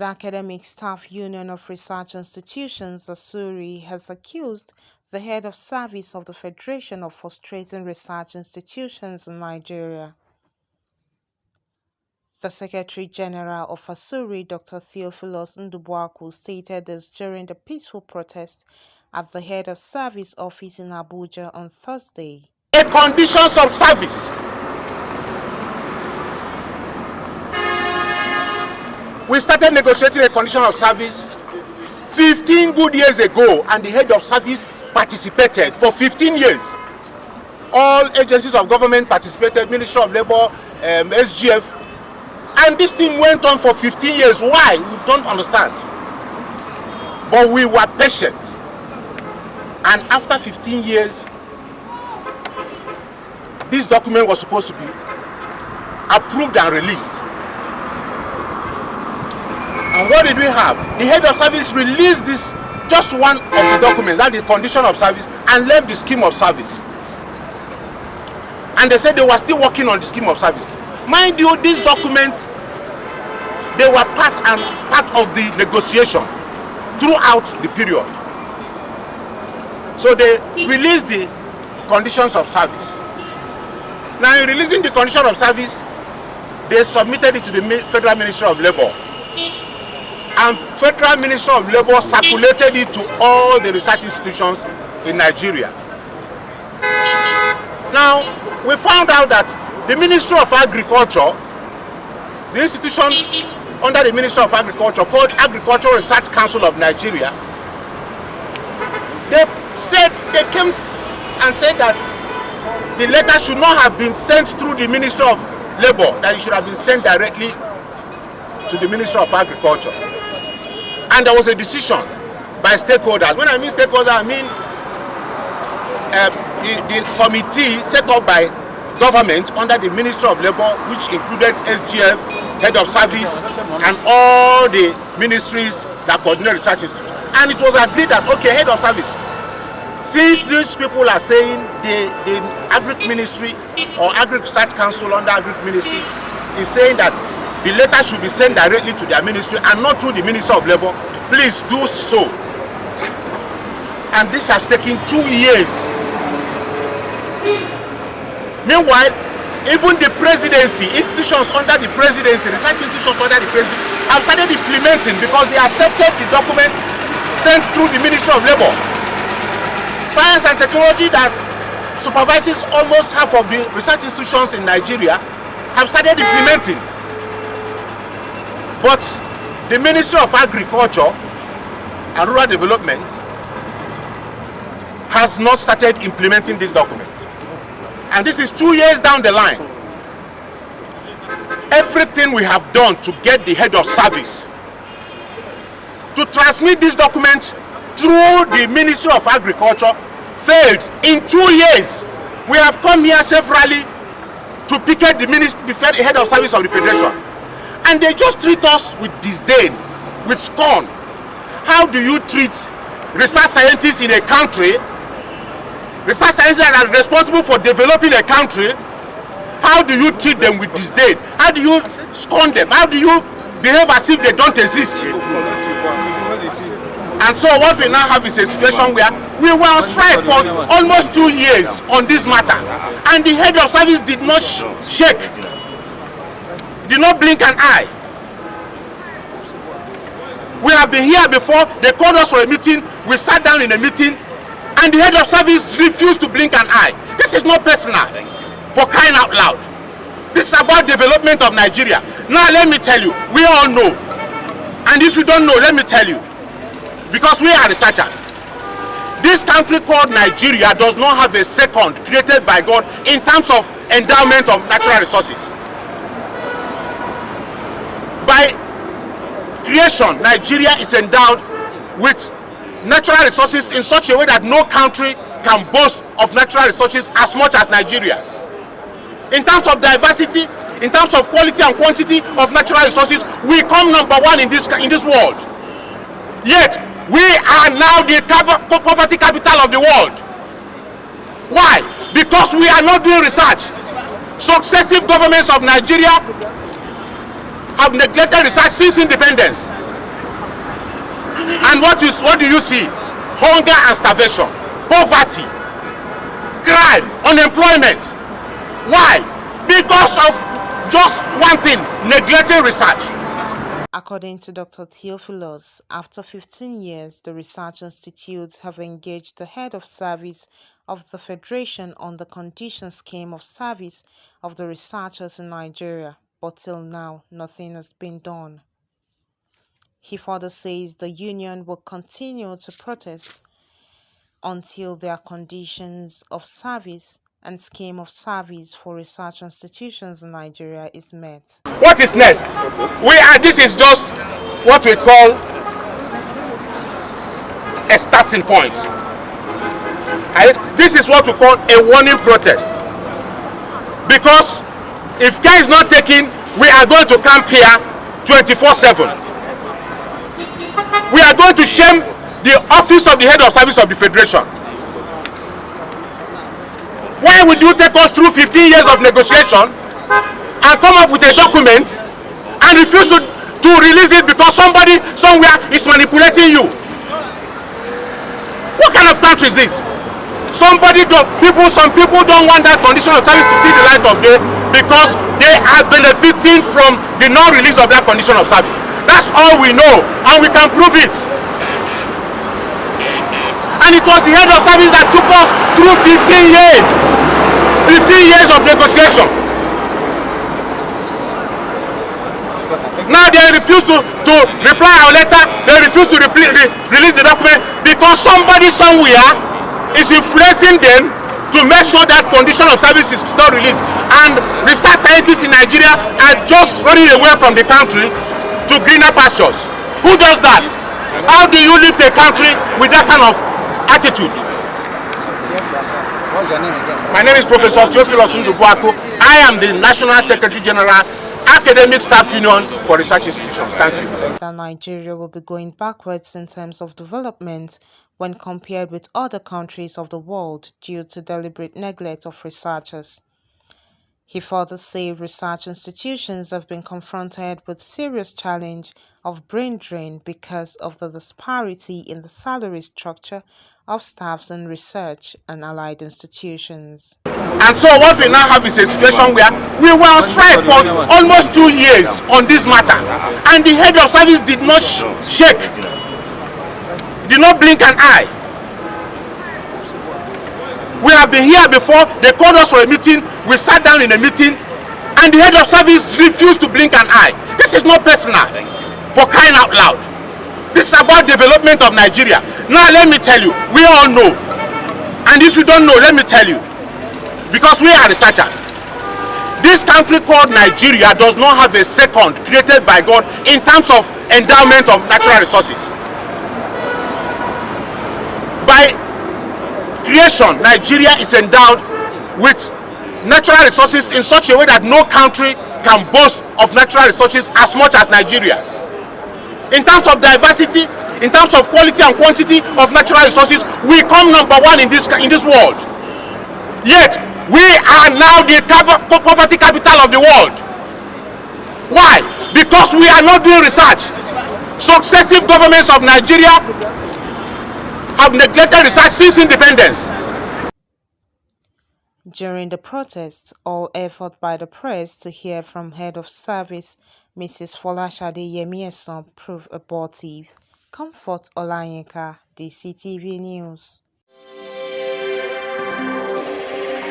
Academic Staff Union of Research Institutions, ASURI, has accused the head of service of the Federation of frustrating research institutions in Nigeria. The Secretary General of ASURI, Dr. Theophilus Ndubuakwu, stated this during the peaceful protest at the head of service office in Abuja on Thursday. The conditions of service. We started negotiating a condition of service 15 good years ago, and the head of service participated for 15 years. All agencies of government participated, Ministry of Labour, SGF, and this thing went on for 15 years. Why? We don't understand. But we were patient, and after 15 years, this document was supposed to be approved and released. And what did we have? The head of service released this, just one of the documents, that the condition of service, and left the scheme of service. And they said they were still working on the scheme of service. Mind you, these documents, they were part of the negotiation throughout the period. So they released the conditions of service. Now, in releasing the condition of service, they submitted it to the Federal Ministry of Labour. And Federal Ministry of Labour circulated it to all the research institutions in Nigeria. Now, we found out that the Ministry of Agriculture, the institution under the Ministry of Agriculture called Agricultural Research Council of Nigeria, they came and said that the letter should not have been sent through the Ministry of Labour, that it should have been sent directly to the Ministry of Agriculture. And there was a decision by stakeholders. When I mean stakeholders, I mean the committee set up by government under the Ministry of Labour, which included SGF, head of service, and all the ministries that coordinate research institutions. And it was agreed that, okay, head of service, since these people are saying the Agri Ministry or Agri Research Council under Agri Ministry is saying that the letter should be sent directly to their ministry and not through the Ministry of Labour, please do so. And this has taken 2 years. Meanwhile, even the presidency, institutions under the presidency, research institutions under the presidency, have started implementing because they accepted the document sent through the Ministry of Labour. Science and technology, that supervises almost half of the research institutions in Nigeria, have started implementing. But the Ministry of Agriculture and Rural Development has not started implementing this document. And this is 2 years down the line. Everything we have done to get the head of service to transmit this document through the Ministry of Agriculture failed. In 2 years, we have come here severally to picket the head of service of the Federation. And they just treat us with disdain, with scorn. How do you treat research scientists in a country, research scientists that are responsible for developing a country? How do you treat them with disdain? How do you scorn them? How do you behave as if they don't exist? And so what we now have is a situation where we were on strike for almost 2 years on this matter, and the head of service did not shake, did not blink an eye. We have been here before. They called us for a meeting. We sat down in a meeting, and the head of service refused to blink an eye. This is not personal, for crying out loud. This is about development of Nigeria. Now let me tell you, we all know, and if you don't know, let me tell you, because we are researchers. This country called Nigeria does not have a second created by God in terms of endowment of natural resources. By creation, Nigeria is endowed with natural resources in such a way that no country can boast of natural resources as much as Nigeria. In terms of diversity, in terms of quality and quantity of natural resources, we come #1 in this world. Yet, we are now the poverty capital of the world. Why? Because we are not doing research. Successive governments of Nigeria have neglected research since independence. And what do you see? Hunger and starvation, poverty, crime, unemployment. Why? Because of just one thing: neglecting research. According to Dr. Theophilus, after 15 years, the research institutes have engaged the head of service of the Federation on the condition scheme of service of the researchers in Nigeria, but till now, nothing has been done. He further says the union will continue to protest until their conditions of service and scheme of service for research institutions in Nigeria is met. What is next? This is just what we call a starting point. This is what we call a warning protest. Because if care is not taken, we are going to camp here 24/7. We are going to shame the office of the head of service of the Federation. Why would you take us through 15 years of negotiation and come up with a document and refuse to release it because somebody somewhere is manipulating you? What kind of country is this? Some people don't want that condition of service to see the light of day because they are benefiting from the non-release of that condition of service. That's all we know, and we can prove it. And it was the head of service that took us through 15 years of negotiation. Now they refuse to reply our letter. They refuse to release the document because somebody somewhere is influencing them to make sure that condition of service is not released. And research scientists in Nigeria are just running away from the country to greener pastures. Who does that? How do you live a country with that kind of attitude? What's your name again? My name is Professor Theophilus Ndubuako. I am the National Secretary General, Academic Staff Union for Research Institutions. Thank you. That Nigeria will be going backwards in terms of development when compared with other countries of the world due to deliberate neglect of researchers. He further said research institutions have been confronted with serious challenge of brain drain because of the disparity in the salary structure of staffs in research and allied institutions. And so what we now have is a situation where we were on strike for almost 2 years on this matter, and the head of service did not shake, did not blink an eye. We have been here before. They called us for a meeting. We sat down in a meeting, and the head of service refused to blink an eye. This is not personal, for crying out loud. This is about development of Nigeria. Now let me tell you, we all know, and if you don't know, let me tell you, because we are researchers. This country called Nigeria does not have a second created by God in terms of endowment of natural resources. By creation, Nigeria is endowed with natural resources in such a way that no country can boast of natural resources as much as Nigeria. In terms of diversity, in terms of quality and quantity of natural resources, we come number one in this world. Yet, we are now the poverty capital of the world. Why? Because we are not doing research. Successive governments of Nigeria have neglected research since independence. During the protests, all effort by the press to hear from head of service Mrs. Folashade Yemieson proved abortive. Comfort Olayinka, DCTV News.